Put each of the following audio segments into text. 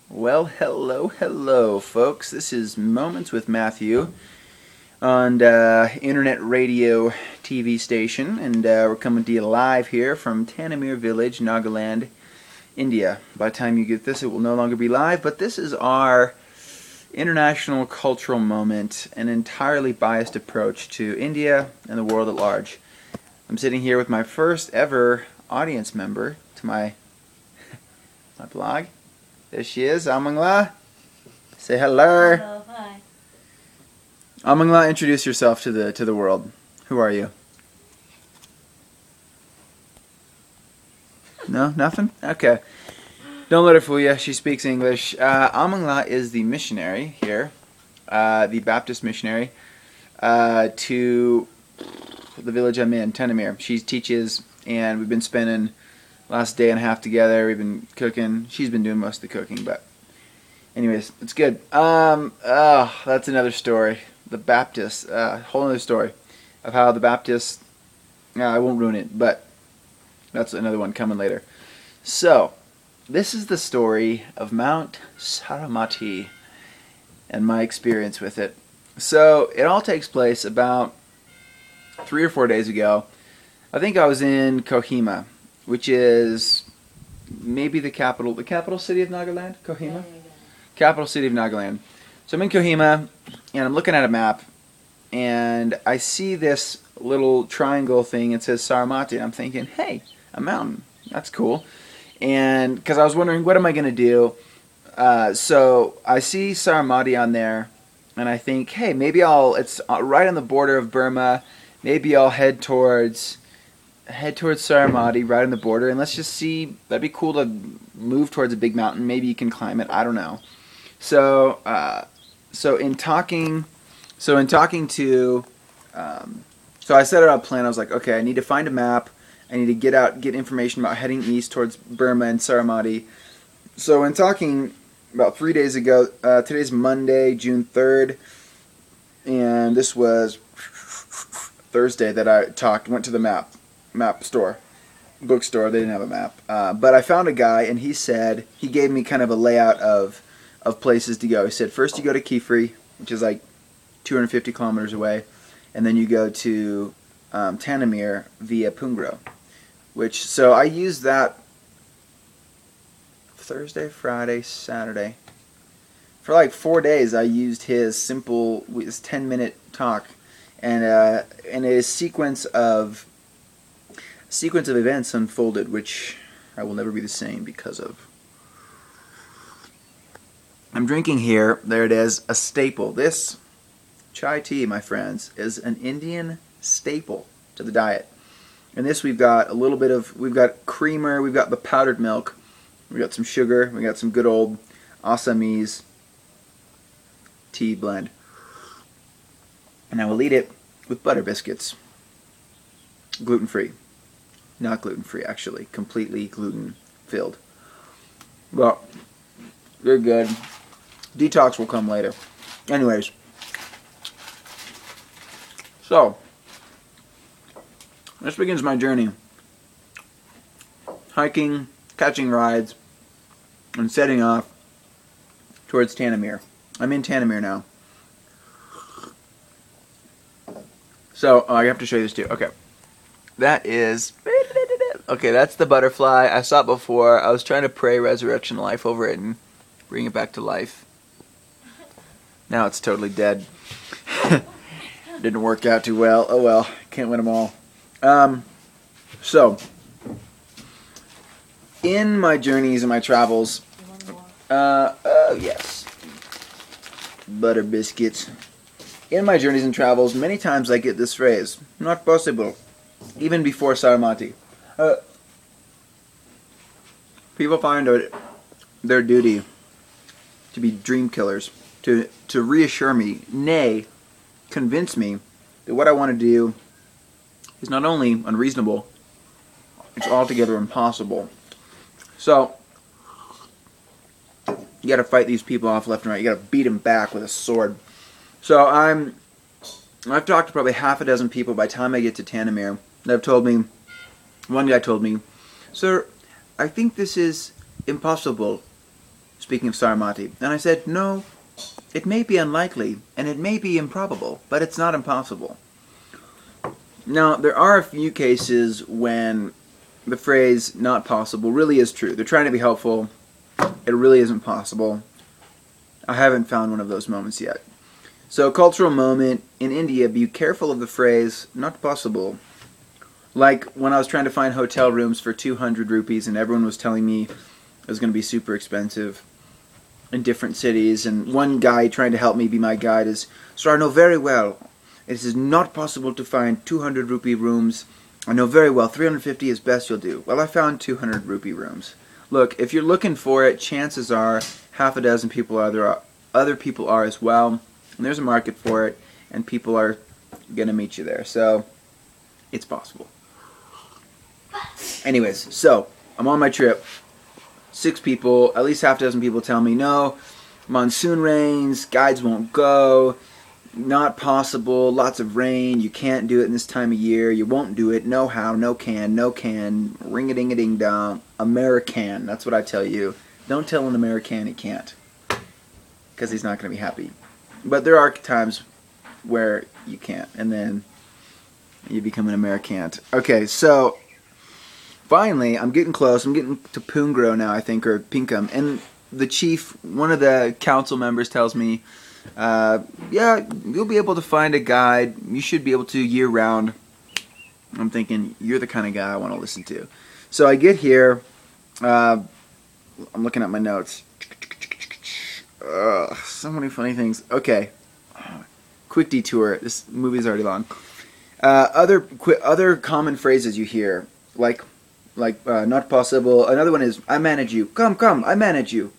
Well, hello, folks. This is Moments with Matthew on internet radio TV station, and we're coming to you live here from Tanamir Village, Nagaland, India. By the time you get this, it will no longer be live, but this is our international cultural moment, an entirely biased approach to India and the world at large. I'm sitting here with my first ever audience member to my blog. There she is, Amangla. Say hello. Hello, hi. Amangla, introduce yourself to the world. Who are you? No, nothing? Okay. Don't let her fool you. She speaks English. Amangla is the missionary here, the Baptist missionary, to the village I'm in, Tanamir. She teaches, and we've been spending last day and a half together. We've been cooking. She's been doing most of the cooking, but anyways, it's good. That's another story. The Baptist, whole other story of how the Baptists. I won't ruin it, but that's another one coming later. So, this is the story of Mount Saramati and my experience with it. So, it all takes place about 3 or 4 days ago. I think I was in Kohima, which is maybe the capital city of Nagaland, Kohima? Capital city of Nagaland. So I'm in Kohima, and I'm looking at a map, and I see this little triangle thing. It says Saramati, and I'm thinking, hey, a mountain. That's cool. And because I was wondering, what am I going to do? So I see Saramati on there, and I think, hey, maybe it's right on the border of Burma. Maybe I'll head towards Saramati, right on the border, and let's just see. That'd be cool to move towards a big mountain. Maybe you can climb it. I don't know. So in talking to, so I set out a plan. I was like, okay, I need to find a map. I need to get information about heading east towards Burma and Saramati. So in talking about 3 days ago, today's Monday, June 3rd, and this was Thursday that I went to the map bookstore. They didn't have a map, but I found a guy, and he gave me kind of a layout of places to go. He said, first you go to Kifri, which is like 250 kilometers away, and then you go to Tanamir via Pungro, so I used that Thursday, Friday, Saturday. For like 4 days I used his 10-minute talk, and a sequence of events unfolded, which I will never be the same because of. I'm drinking here, there it is, a staple. This chai tea, my friends, is an Indian staple to the diet. In this we've got we've got creamer, we've got the powdered milk, we've got some sugar, we've got some good old Assamese tea blend. And I will eat it with butter biscuits. Gluten-free. Not gluten-free, actually. Completely gluten-filled. Well, they're good. Detox will come later. Anyways. So, this begins my journey. Hiking, catching rides, and setting off towards Tanamir. I'm in Tanamir now. So, I have to show you this too. Okay. That is... Okay, that's the butterfly. I saw it before. I was trying to pray resurrection life over it and bring it back to life. Now it's totally dead. Didn't work out too well. Oh well, can't win them all. So, in my journeys and my travels... yes. Butter biscuits. In my journeys and travels, many times I get this phrase, not possible, even before Saramati. People find it their duty to be dream killers, to reassure me, nay, convince me that what I want to do is not only unreasonable, it's altogether impossible. So, you gotta fight these people off left and right. You gotta beat them back with a sword. So I've talked to probably half a dozen people by the time I get to Tanamir that have told me, one guy told me, "Sir, I think this is impossible. It's speaking of Saramati. And I said, no, it may be unlikely, and it may be improbable, but it's not impossible. Now, there are a few cases when the phrase not possible really is true. They're trying to be helpful. It really isn't possible. I haven't found one of those moments yet. So, cultural moment in India, be careful of the phrase not possible. Like when I was trying to find hotel rooms for 200 rupees and everyone was telling me it was going to be super expensive in different cities, and one guy trying to help me be my guide is, "Sir, I know very well it is not possible to find 200 rupee rooms. I know very well 350 is best you'll do." Well, I found 200 rupee rooms. Look, if you're looking for it, chances are half a dozen people other people are as well, and there's a market for it, and people are going to meet you there. So, it's possible. Anyways, so, I'm on my trip. 6 people, at least half a dozen people tell me, no, monsoon rains, guides won't go, not possible, lots of rain, you can't do it in this time of year, you won't do it, no how, no can, ring-a-ding-a-ding-dong, American, that's what I tell you. Don't tell an American he can't, because he's not going to be happy. But there are times where you can't, and then you become an American. Okay, so finally, I'm getting close. I'm getting to Pungro now, I think, or Pinkham. And the chief, one of the council members tells me, yeah, you'll be able to find a guide. You should be able to year-round. I'm thinking, you're the kind of guy I want to listen to. So I get here. I'm looking at my notes. So many funny things. Okay. Quick detour. This movie's already long. Other common phrases you hear, like not possible. Another one is, I manage you. Come, I manage you.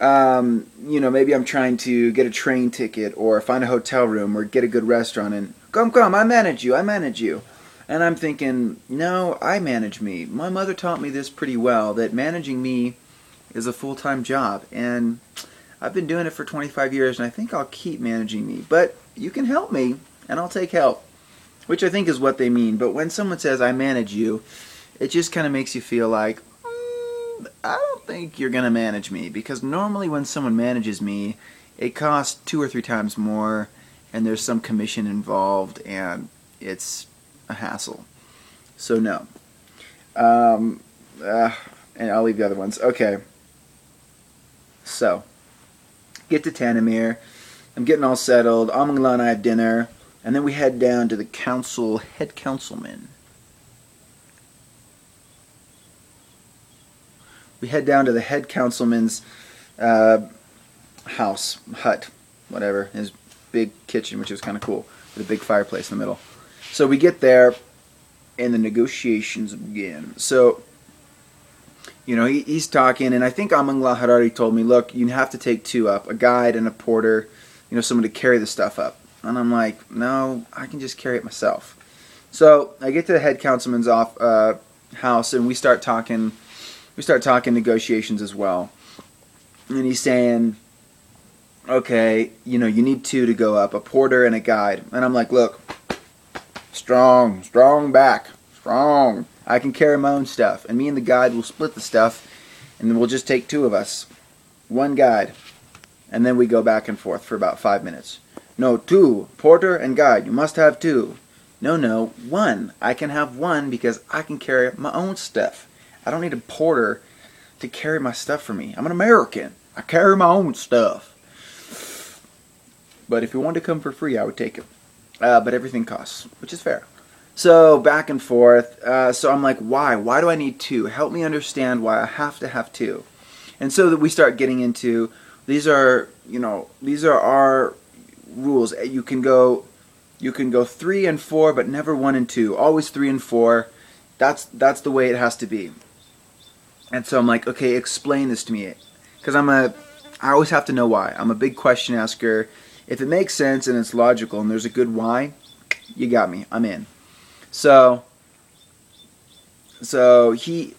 You know, maybe I'm trying to get a train ticket or find a hotel room or get a good restaurant, and come, I manage you. And I'm thinking, no, I manage me. My mother taught me this pretty well, that managing me is a full-time job, and I've been doing it for 25 years, and I think I'll keep managing me. But you can help me, and I'll take help, which I think is what they mean. But when someone says, I manage you, it just kind of makes you feel like, I don't think you're going to manage me, because normally when someone manages me, it costs 2 or 3 times more, and there's some commission involved, and it's a hassle. So no. And I'll leave the other ones. Okay. So, get to Tanamir. I'm getting all settled. Amangla and I have dinner, and then we head down to the head councilman. We head down to the head councilman's house, hut, whatever, his big kitchen, which was kind of cool, with a big fireplace in the middle. So we get there, and the negotiations begin. So, you know, he's talking, and I think Amangla had already told me, look, you have to take 2 up, a guide and a porter, you know, someone to carry the stuff up. And I'm like, no, I can just carry it myself. So I get to the head councilman's house, and we start talking negotiations as well. And he's saying, okay, you know, you need 2 to go up, a porter and a guide. And I'm like, look, strong back, strong. I can carry my own stuff, and me and the guide will split the stuff, and then we'll just take 2 of us. 1 guide. And then we go back and forth for about 5 minutes. No, 2, porter and guide, you must have 2. No, 1. I can have 1 because I can carry my own stuff. I don't need a porter to carry my stuff for me. I'm an American. I carry my own stuff. But if you wanted to come for free, I would take it. But everything costs, which is fair. So, back and forth. So I'm like, why? Why do I need 2? Help me understand why I have to have 2. And so that we start getting into, these are our rules. You can go 3 and 4, but never 1 and 2. Always 3 and 4. That's the way it has to be. And so I'm like, okay, explain this to me. Because I always have to know why. I'm a big question asker. If it makes sense and it's logical and there's a good why, you got me. I'm in. So he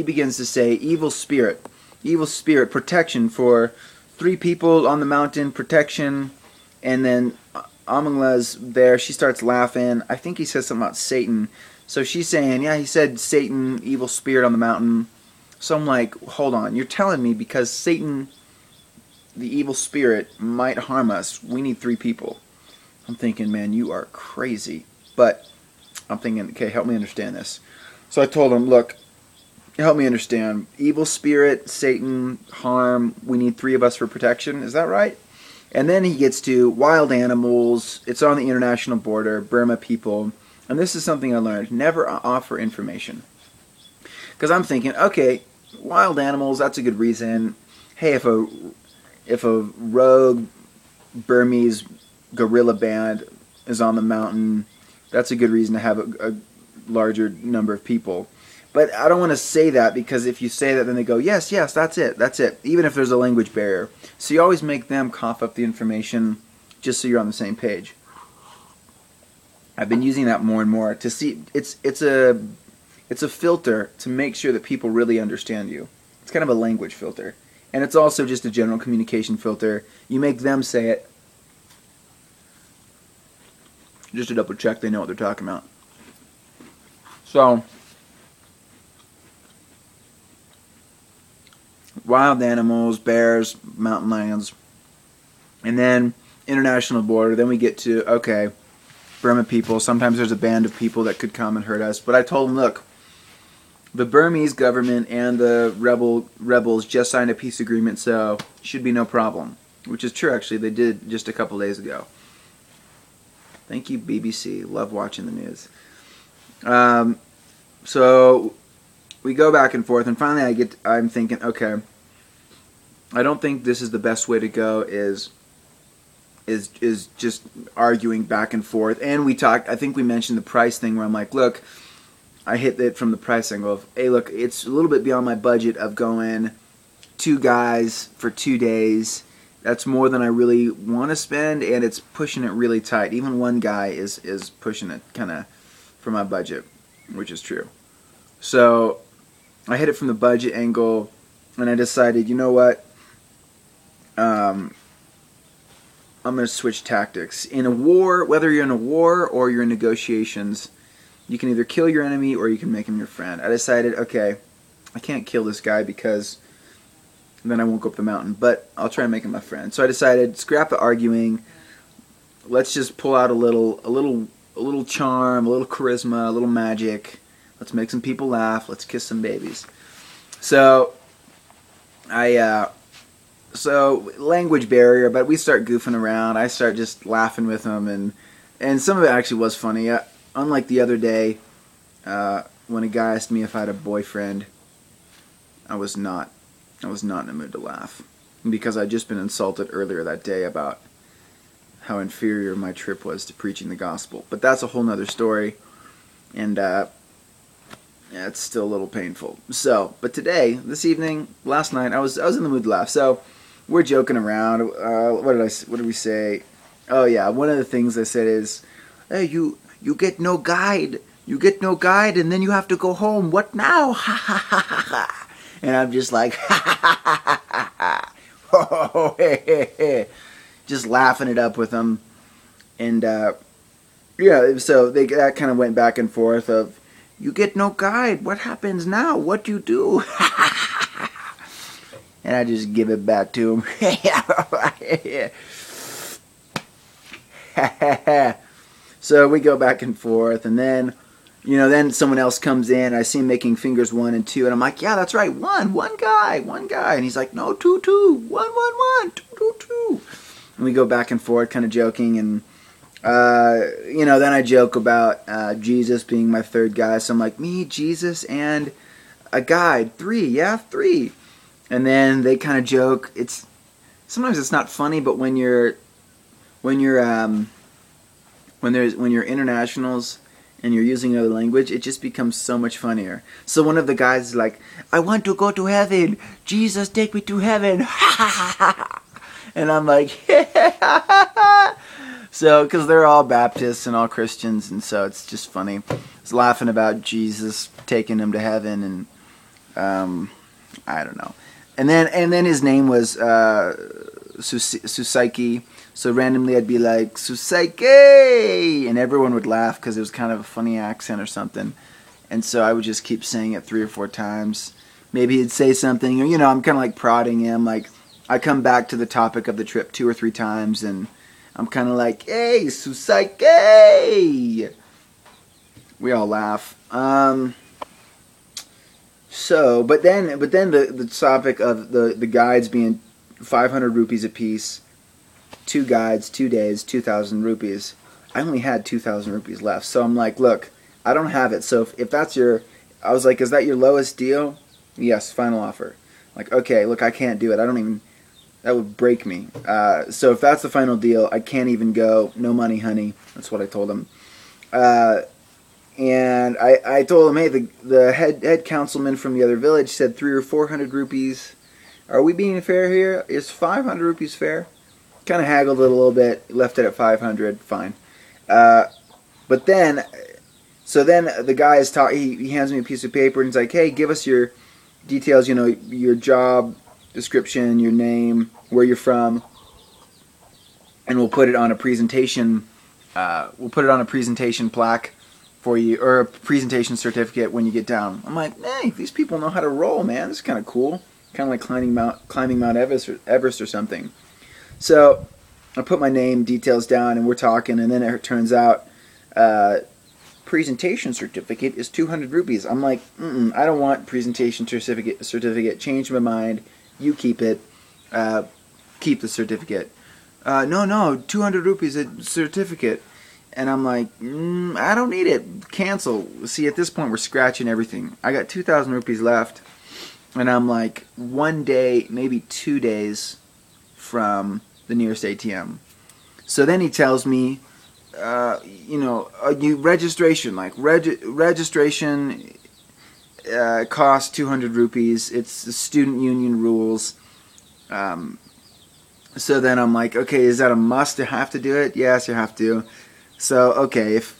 begins to say, evil spirit, protection for 3 people on the mountain, protection. And then Amangla's there. She starts laughing. I think he says something about Satan. So she's saying, yeah, he said Satan, evil spirit on the mountain. So I'm like, hold on, you're telling me because Satan, the evil spirit, might harm us, we need 3 people. I'm thinking, man, you are crazy. But I'm thinking, okay, help me understand this. So I told him, look, help me understand. Evil spirit, Satan, harm, we need 3 of us for protection. Is that right? And then he gets to wild animals. It's on the international border, Burma people. And this is something I learned. Never offer information. Because I'm thinking, okay, wild animals, that's a good reason. Hey, if a rogue Burmese guerrilla band is on the mountain, that's a good reason to have a larger number of people. But I don't want to say that, because if you say that, then they go, yes, that's it, even if there's a language barrier. So you always make them cough up the information just so you're on the same page. I've been using that more and more to see, it's a filter to make sure that people really understand you. It's kind of a language filter. And it's also just a general communication filter. You make them say it just to double check they know what they're talking about. So, wild animals, bears, mountain lions, and then international border. Then we get to, okay, Burma people. Sometimes there's a band of people that could come and hurt us. But I told them, look, the Burmese government and the rebels just signed a peace agreement, so should be no problem. Which is true, actually. They did just a couple days ago. Thank you, BBC. Love watching the news. So we go back and forth, and finally I'm thinking, okay, I don't think this is the best way to go, is just arguing back and forth. And we talked, I think we mentioned the price thing, where I'm like, look, I hit it from the price angle of, hey, look, it's a little bit beyond my budget of going 2 guys for 2 days. That's more than I really want to spend, and it's pushing it really tight. Even 1 guy is pushing it kind of for my budget, which is true. So I hit it from the budget angle, and I decided, you know what? I'm going to switch tactics. In a war, whether you're in a war or you're in negotiations, you can either kill your enemy or you can make him your friend. I decided, okay, I can't kill this guy because then I won't go up the mountain, but I'll try and make him my friend. So I decided, scrap the arguing. Let's just pull out a little charm, a little charisma, a little magic. Let's make some people laugh. Let's kiss some babies. So so language barrier, but we start goofing around. I start just laughing with him, and some of it actually was funny. Unlike the other day, when a guy asked me if I had a boyfriend, I was not in the mood to laugh, because I'd just been insulted earlier that day about how inferior my trip was to preaching the gospel. But that's a whole nother story, and yeah, it's still a little painful. So, but today, this evening, last night, I was in the mood to laugh. So we're joking around. What did we say? Oh yeah, one of the things I said is, hey, you get no guide. You get no guide, and then you have to go home. What now? Ha ha ha ha ha. And I'm just like, ha ha ha ha ha. Oh, hey, hey, hey. Just laughing it up with them. And yeah, so that kind of went back and forth of, you get no guide. What happens now? What do you do? And I just give it back to him. So we go back and forth, and then, then someone else comes in. I see him making fingers 1 and 2, and I'm like, yeah, that's right, one guy. And he's like, no, 2, 2, 1, 1, 1, 2, 2, 2. And we go back and forth, kind of joking, and then I joke about Jesus being my 3rd guy. So I'm like, me, Jesus, and a guide, 3, yeah, 3. And then they kind of joke. Sometimes it's not funny, but when you're internationals and you're using another language, it just becomes so much funnier. So one of the guys is like, I want to go to heaven. Jesus, take me to heaven. And I'm like, yeah. So, because they're all Baptists and all Christians, and so it's just funny. I was laughing about Jesus taking him to heaven, and I don't know. And then his name was Susaiki. So randomly I'd be like, Susaiki! And everyone would laugh because it was kind of a funny accent or something. And so I would just keep saying it 3 or 4 times. maybe he'd say something, or I'm kind of like prodding him. Like I come back to the topic of the trip 2 or 3 times, and I'm kind of like, "Hey, Susaike!" We all laugh. So, but then the topic of the guides being 500 rupees a piece, 2 guides, 2 days, 2,000 rupees. I only had 2,000 rupees left, so I'm like, look, I don't have it. So if that's I was like, is that your lowest deal? Yes, final offer. Like, okay, look, I can't do it. That would break me. So if that's the final deal, I can't even go. No money, honey. That's what I told him. And I told him, hey, the head councilman from the other village said 300 or 400 rupees. Are we being fair here? Is 500 rupees fair? Kind of haggled it a little bit, left it at 500, fine. But then, so then the guy is he hands me a piece of paper and he's like, hey, give us your details, your job description, your name, where you're from, and we'll put it on a presentation. We'll put it on a presentation plaque for you, or a presentation certificate when you get down. I'm like, hey, these people know how to roll, man. This is kind of cool. Kind of like climbing Mount Everest or something. So I put my name, details down, and we're talking, and then it turns out presentation certificate is 200 rupees. I'm like, I don't want presentation certificate. Change my mind. You keep it. Keep the certificate. No, 200 rupees a certificate. And I'm like, I don't need it. Cancel. See, at this point, we're scratching everything. I got 2,000 rupees left. And I'm like 1 day, maybe 2 days from the nearest ATM. So then he tells me, registration, registration costs 200 rupees. It's the student union rules. So then I'm like, okay, is that a must to have to do it? Yes, you have to. So, okay, if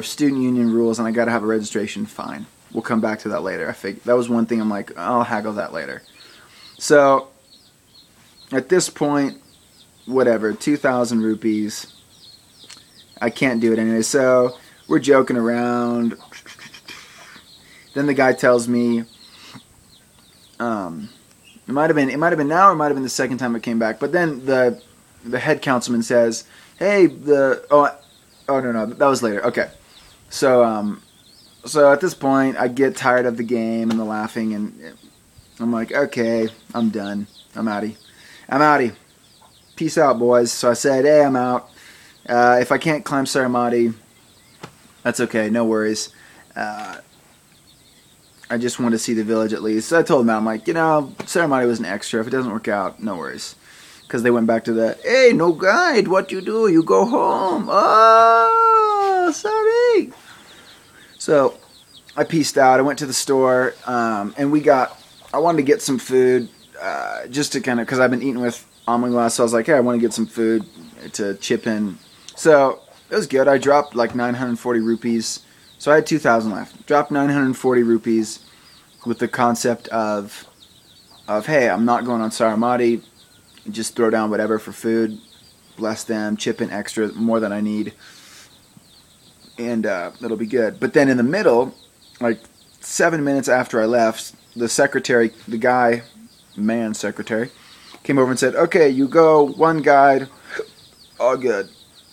student union rules and I got to have a registration, fine. We'll come back to that later. I think that was one thing I'm like, I'll haggle that later. So, at this point, 2,000 rupees. I can't do it anyway. So, we're joking around. Then the guy tells me, it might have been now, or it might have been the second time I came back. But then the head councilman says, hey, no, that was later. Okay. So at this point, I get tired of the game and the laughing, and I'm like, okay, I'm done. I'm outie. Peace out, boys. So I said, hey, I'm out. If I can't climb Saramati, that's okay. No worries. I just want to see the village at least. So I told him, I'm like, Saramati was an extra. If it doesn't work out, no worries. Because they went back to the, hey, no guide, what you do? You go home. Oh, sorry. So I peaced out. I went to the store, and I wanted to get some food, just to kind of, because I've been eating with Amangla, so I was like, hey, I want to get some food to chip in. So it was good. I dropped like 940 rupees. So I had 2,000 left. Dropped 940 rupees with the concept of hey, I'm not going on Saramati. Just throw down whatever for food. Bless them. Chip in extra, more than I need. And it'll be good. But then in the middle, like 7 minutes after I left, the secretary, secretary, came over and said, okay, you go, 1 guide, all good.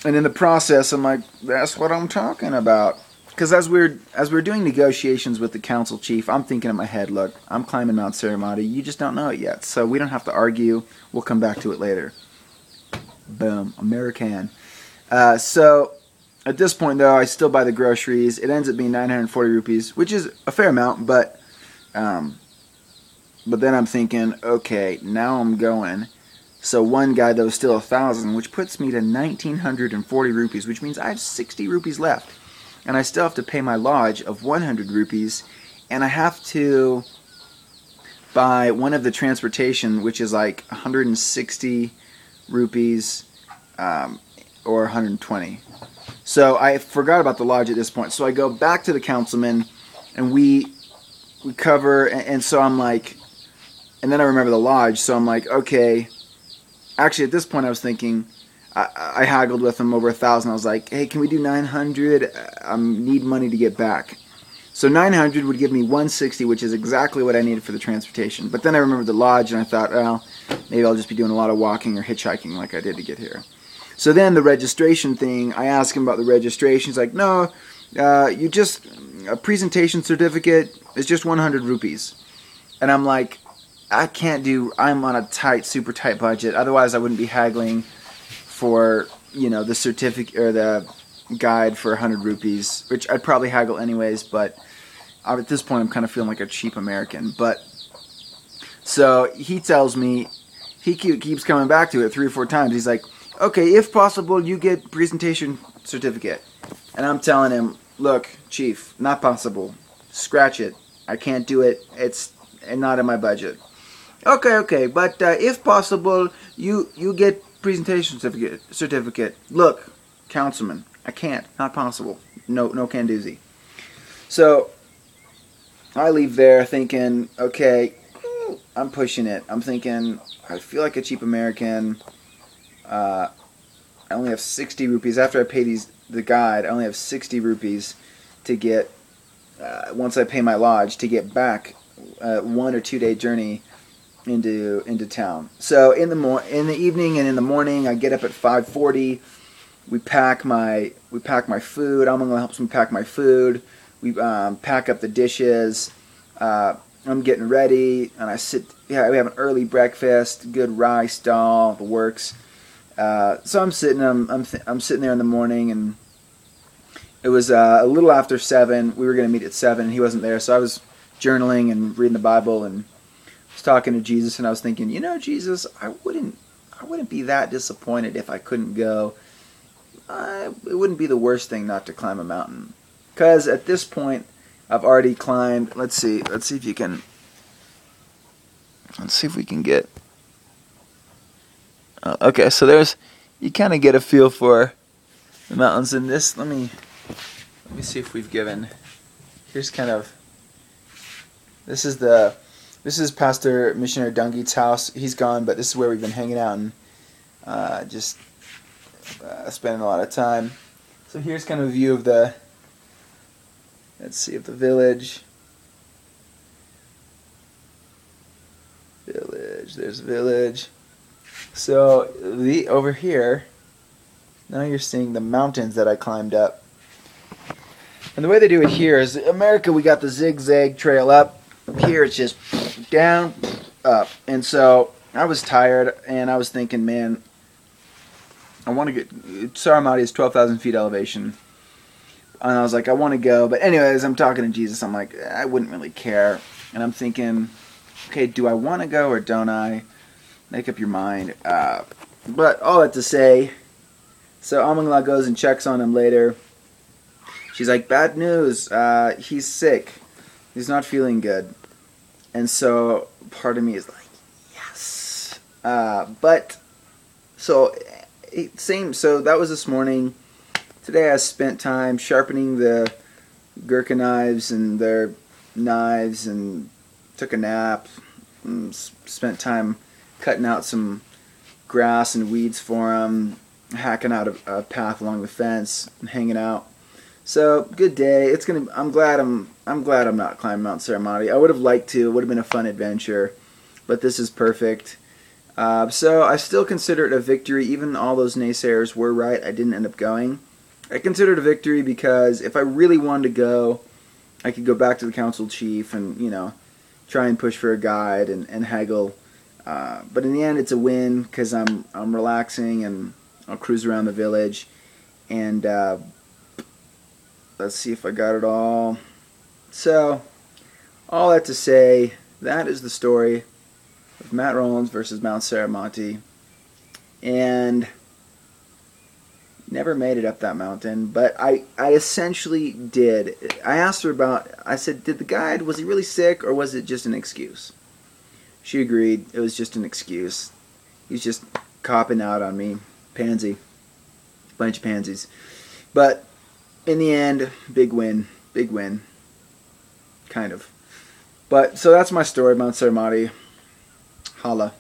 And in the process, I'm like, that's what I'm talking about. Because as we're doing negotiations with the council chief, I'm thinking in my head, look, I'm climbing Mount Saramati. You just don't know it yet. So we don't have to argue. We'll come back to it later. Boom. American. So at this point, though, I still buy the groceries. It ends up being 940 rupees, which is a fair amount. But then I'm thinking, okay, now I'm going. So 1 guy, though, is still 1,000, which puts me to 1,940 rupees, which means I have 60 rupees left. And I still have to pay my lodge of 100 rupees, and I have to buy one of the transportation, which is like 160 rupees or 120. So I forgot about the lodge at this point. So I go back to the councilman, and we cover, and so I'm like, and then I remember the lodge, so I'm like, okay. Actually, at this point, I was thinking, I haggled with him over 1,000. I was like, hey, can we do 900? I need money to get back. So 900 would give me 160, which is exactly what I needed for the transportation. But then I remembered the lodge, and I thought, well, maybe I'll just be doing a lot of walking or hitchhiking like I did to get here. So then the registration thing, I asked him about the registration. He's like, no, you just, a presentation certificate is just 100 rupees. And I'm like, I'm on a tight, super tight budget. Otherwise, I wouldn't be haggling for, the certificate or the guide for 100 rupees, which I'd probably haggle anyways, but at this point, I'm kind of feeling like a cheap American. But, so he tells me, he keeps coming back to it 3 or 4 times. He's like, okay, if possible, you get presentation certificate. And I'm telling him, look, Chief, not possible. Scratch it. I can't do it. It's not in my budget. Okay, but if possible, you get presentation certificate. Look, councilman, I can't. Not possible. No can doozy. So I leave there thinking, okay, I'm pushing it. I'm thinking, I feel like a cheap American. I only have 60 rupees. After I pay the guide, I only have 60 rupees to get, once I pay my lodge, to get back 1 or 2 day journey into town. So in the evening and in the morning, I get up at 5:40. We pack my food. Amang helps me pack my food. We pack up the dishes. I'm getting ready, and I sit. Yeah, we have an early breakfast, good rice dal, the works. So I'm sitting. I'm sitting there in the morning, and it was a little after 7. We were going to meet at 7, and he wasn't there. So I was journaling and reading the Bible, and was talking to Jesus, and I was thinking, Jesus, I wouldn't be that disappointed if I couldn't go. It wouldn't be the worst thing not to climb a mountain, because at this point I've already climbed. Let's see if we can get. Okay, so you kind of get a feel for the mountains in this. Let me see if we've given. Here's kind of. This is Pastor Missionary Dungeet's house. He's gone, but this is where we've been hanging out and just spending a lot of time. So here's kind of a view of the village. There's a village. So over here, now you're seeing the mountains that I climbed up. And the way they do it here is, America, we got the zigzag trail up. Here it's just down, up. And so I was tired, and I was thinking, man, I want to get. Saramati is 12,000 feet elevation. And I was like, I want to go. But anyways, I'm talking to Jesus. I'm like, I wouldn't really care. And I'm thinking, okay, do I want to go or don't I? Make up your mind. But all that to say, so Amangla goes and checks on him later. She's like, bad news. He's sick. He's not feeling good. And so part of me is like, yes. But so that was this morning. Today I spent time sharpening the Gurkha knives and their knives, and took a nap, and spent time cutting out some grass and weeds for them, hacking out a path along the fence, and hanging out. So good day. I'm glad I'm not climbing Mount Saramati. I would have liked to. It would have been a fun adventure, but this is perfect. So I still consider it a victory. Even all those naysayers were right. I didn't end up going. I consider it a victory because if I really wanted to go, I could go back to the council chief and try and push for a guide and haggle. But in the end, it's a win because I'm relaxing, and I'll cruise around the village. And let's see if I got it all. So, all that to say, that is the story of Matt Rollins versus Mount Saramati. And never made it up that mountain, but I essentially did. I asked her I said, did the guide, was he really sick, or was it just an excuse? She agreed, it was just an excuse. He's just copping out on me. Pansy. Bunch of pansies. But in the end, big win. Big win. Kind of. But, so that's my story, Mount Saramati. Holla.